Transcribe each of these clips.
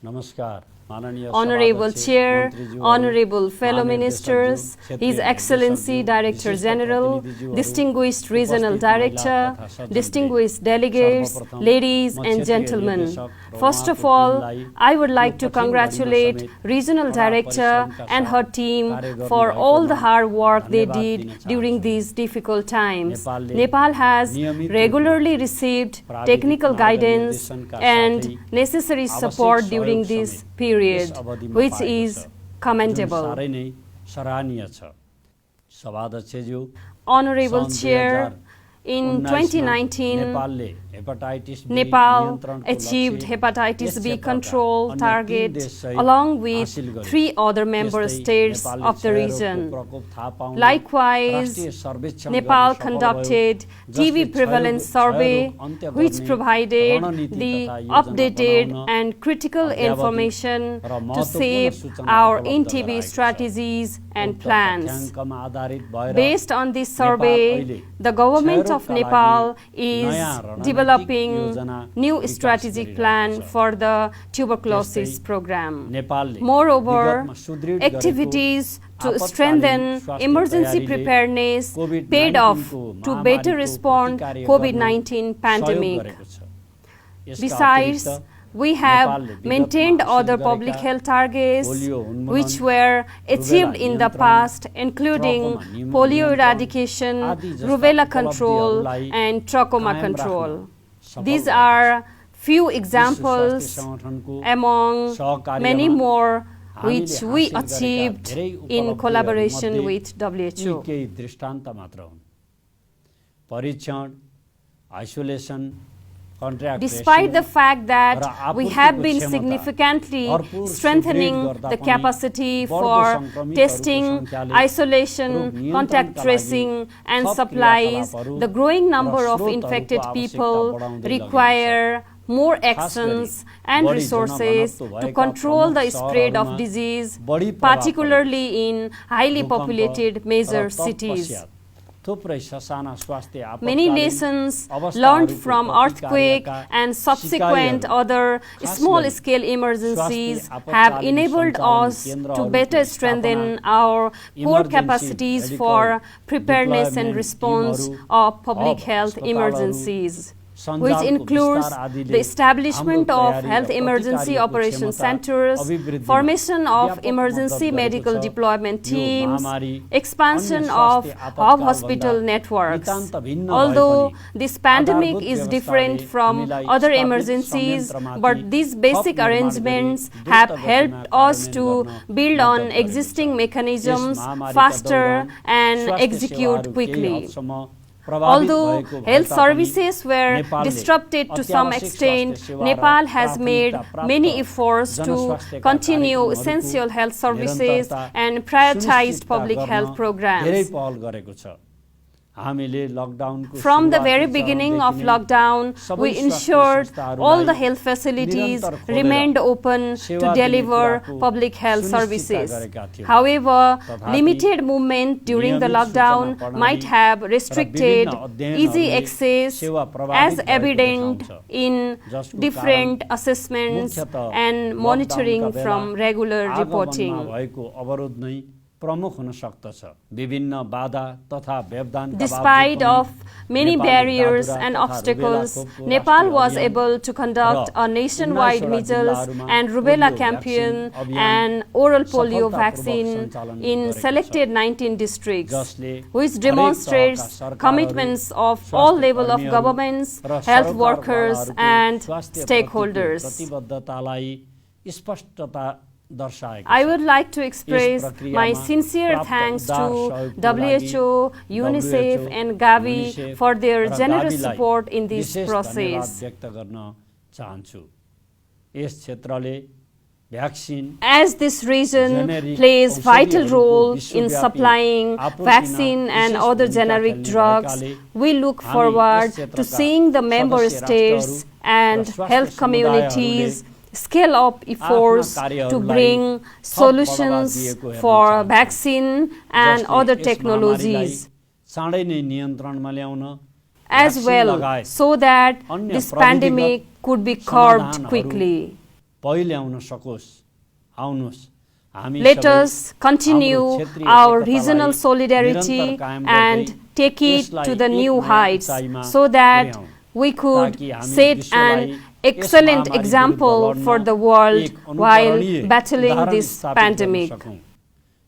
नमस्कार Honorable Chair, Honorable fellow ministers, His Excellency Director General, Distinguished Regional Director, distinguished delegates, ladies and gentlemen. First of all, I would like to congratulate Regional Director and her team for all the hard work they did during these difficult times. Nepal has regularly received technical guidance and necessary support during this period, which is commendable. Honorable Chair, in 2019, Nepal achieved hepatitis B control target along with 3 other member states of the region. Likewise, Nepal conducted TB prevalence survey, which provided the updated and critical information to shape our TB strategies and plans. Based on this survey, the government of Nepal is developing new strategic plan for the tuberculosis program. Moreover, activities to strengthen emergency preparedness paid off to better respond COVID-19 pandemic. Besides, we have maintained other public health targets which were achieved in the past, including polio eradication, rubella control, and trachoma control. These are few examples among many more which we achieved in collaboration with WHO. Despite the fact that we have been significantly strengthening the capacity for testing, isolation, contact tracing, and supplies, the growing number of infected people require more actions and resources to control the spread of disease, particularly in highly populated major cities. Many lessons learned from earthquake and subsequent other small-scale emergencies have enabled us to better strengthen our core capacities for preparedness and response of public health emergencies, which includes the establishment of health emergency operation centers, formation of emergency medical deployment teams, expansion of hub hospital networks. Although this pandemic is different from other emergencies, but these basic arrangements have helped us to build on existing mechanisms faster and execute quickly. Although health services were disrupted to some extent, Nepal has made many efforts to continue essential health services and prioritized public health programs. From the very beginning of lockdown, we ensured all the health facilities remained open to deliver public health services. However, limited movement during the lockdown might have restricted easy access, as evident in different assessments and monitoring from regular reporting. Despite of many barriers and obstacles, Nepal was able to conduct a nationwide measles and rubella campaign and oral polio vaccine in selected 19 districts, which demonstrates commitments of all levels of governments, health workers, and stakeholders. I would like to express my sincere thanks to WHO, UNICEF and Gavi for their generous support in this process. As this region plays vital role in supplying vaccine and other generic drugs, we look forward to seeing the member states and health communities scale up efforts to bring solutions for vaccine and other technologies as well, so that this pandemic could be curbed quickly. पहिले आउन सकोस्। आउनुहोस् हामी Let us continue our regional solidarity and take it to the new heights so that we could set an excellent example for the world while battling this pandemic.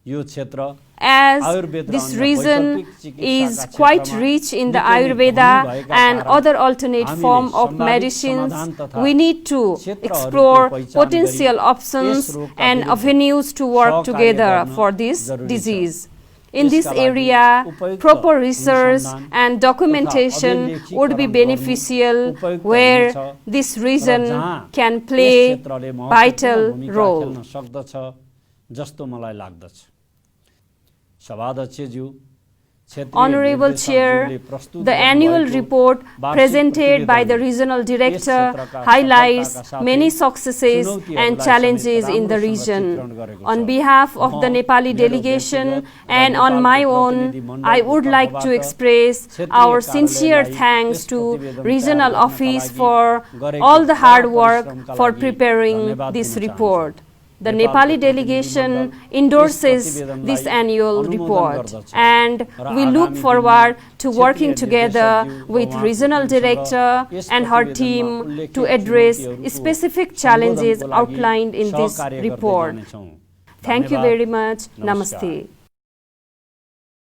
यो क्षेत्र As this region is quite rich in the Ayurveda and other alternate form of medicines, we need to explore potential options and avenues to work together for this disease. In this area, proper research and documentation would be beneficial where this region can play vital role. Honorable Chair, the annual report presented by the Regional Director highlights many successes and challenges in the region. On behalf of the Nepali delegation and on my own, I would like to express our sincere thanks to Regional Office for all the hard work for preparing this report. The Nepali delegation endorses this annual report, and we look forward to working together with Regional Director and her team to address specific challenges outlined in this report. Thank you very much. Namaste.